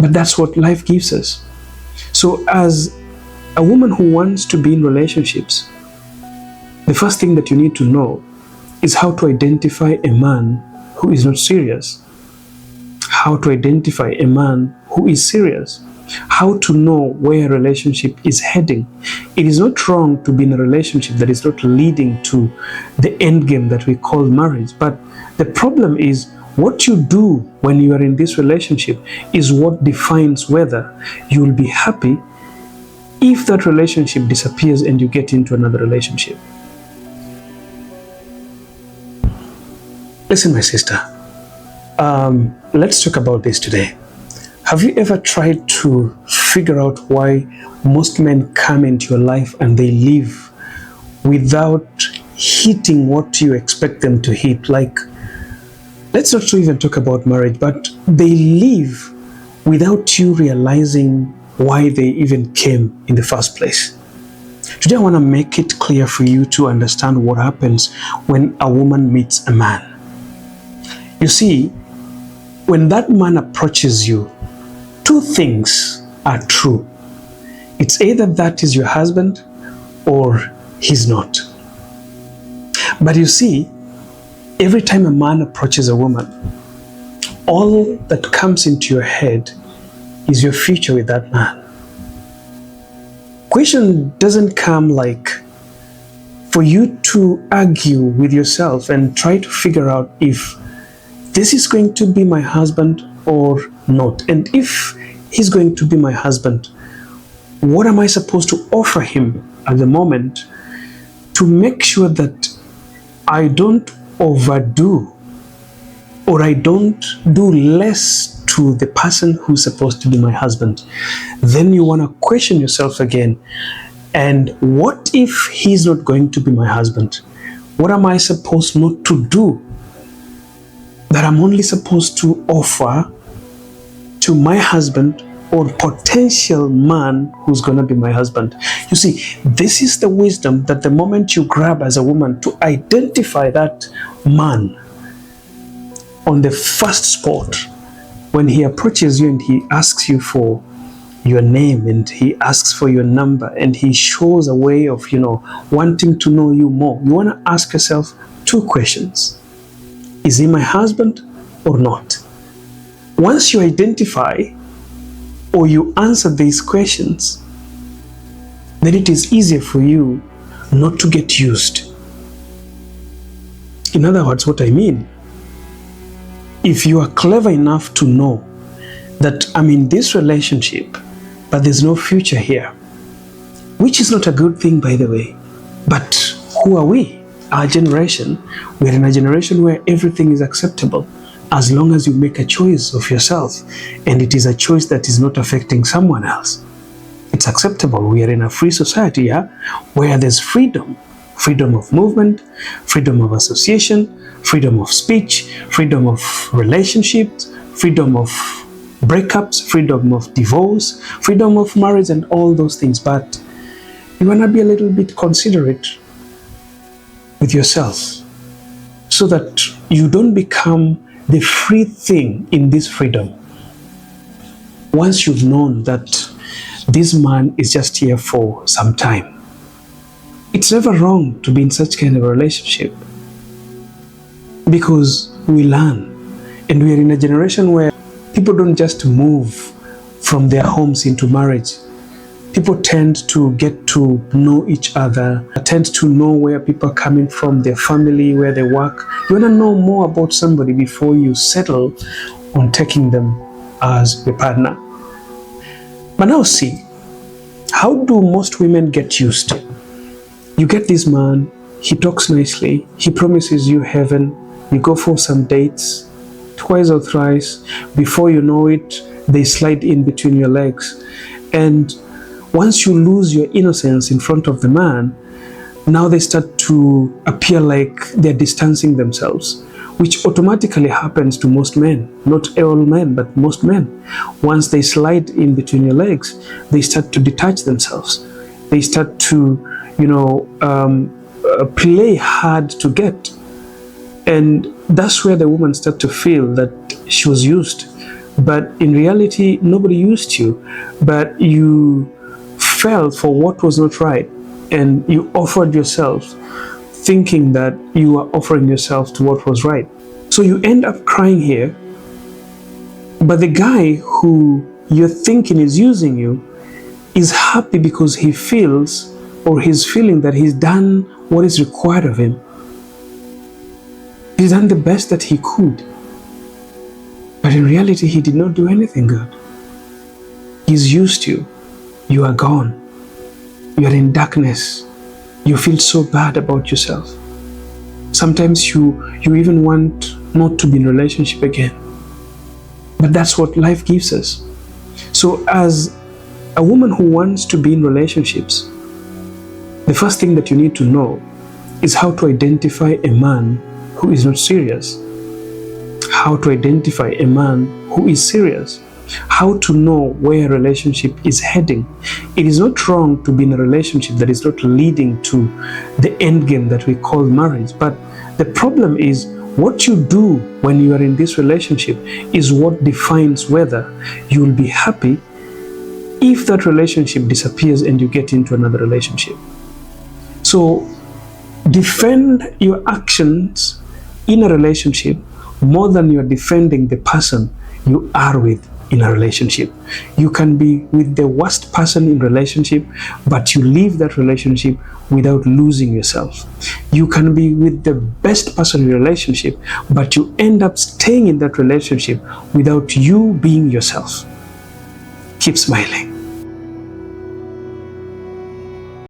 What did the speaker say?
But that's what life gives us. So as a woman who wants to be in relationships, the first thing that you need to know is how to identify a man who is not serious. How to identify a man who is serious. How to know where a relationship is heading. It is not wrong to be in a relationship that is not leading to the end game that we call marriage. But the problem is what you do when you are in this relationship is what defines whether you will be happy if that relationship disappears and you get into another relationship. Listen, my sister, let's talk about this today. Have you ever tried to figure out why most men come into your life and they leave without hitting what you expect them to hit? Like, let's not even talk about marriage, but they leave without you realizing why they even came in the first place. Today I want to make it clear for you to understand what happens when a woman meets a man. You see, when that man approaches you, two things are true. It's either that is your husband or he's not. But you see, every time a man approaches a woman, all that comes into your head is your future with that man. Question doesn't come like for you to argue with yourself and try to figure out if this is going to be my husband or not. And if he's going to be my husband, what am I supposed to offer him at the moment to make sure that I don't overdo or I don't do less to the person who's supposed to be my husband? Then you want to question yourself again. And what if he's not going to be my husband? What am I supposed not to do that I'm only supposed to offer to my husband or potential man who's going to be my husband? You see, this is the wisdom that the moment you grab as a woman to identify that man on the first spot, when he approaches you and he asks you for your name and he asks for your number and he shows a way of, wanting to know you more, you want to ask yourself two questions. Is he my husband or not? Once you identify or you answer these questions, then it is easier for you not to get used. In other words, what I mean, if you are clever enough to know that I'm in this relationship, but there's no future here, which is not a good thing, by the way, but who are we? Our generation, we're in a generation where everything is acceptable as long as you make a choice of yourself and it is a choice that is not affecting someone else. It's acceptable. We are in a free society, where there's freedom of movement, freedom of association, freedom of speech, freedom of relationships, freedom of breakups, freedom of divorce, freedom of marriage, and all those things. But you want to be a little bit considerate with yourself so that you don't become the free thing in this freedom. Once you've known that this man is just here for some time, it's never wrong to be in such kind of a relationship because we learn, and we are in a generation where people don't just move from their homes into marriage. People tend to get to know each other, tend to know where people are coming from, their family, where they work. You want to know more about somebody before you settle on taking them as your partner. But now see, how do most women get used? You get this man, he talks nicely, he promises you heaven, you go for some dates, twice or thrice, before you know it, they slide in between your legs. And once you lose your innocence in front of the man, now they start to appear like they're distancing themselves, which automatically happens to most men. Not all men, but most men. Once they slide in between your legs, they start to detach themselves. They start to, play hard to get. And that's where the woman starts to feel that she was used, but in reality, nobody used you, but you fell for what was not right, and you offered yourself thinking that you are offering yourself to what was right. So you end up crying here, but the guy who you're thinking is using you is happy because he feels, or he's feeling, that he's done what is required of him. He's done the best that he could. But in reality, he did not do anything good. He's used you. You are gone. You are in darkness. You feel so bad about yourself. Sometimes you even want not to be in a relationship again. But that's what life gives us. So as a woman who wants to be in relationships, the first thing that you need to know is how to identify a man who is not serious. How to identify a man who is serious. How to know where a relationship is heading. It is not wrong to be in a relationship that is not leading to the end game that we call marriage. But the problem is, what you do when you are in this relationship is what defines whether you will be happy if that relationship disappears and you get into another relationship. So defend your actions in a relationship more than you are defending the person you are with in a relationship. You can be with the worst person in relationship, but you leave that relationship without losing yourself. You can be with the best person in a relationship, but you end up staying in that relationship without you being yourself. Keep smiling.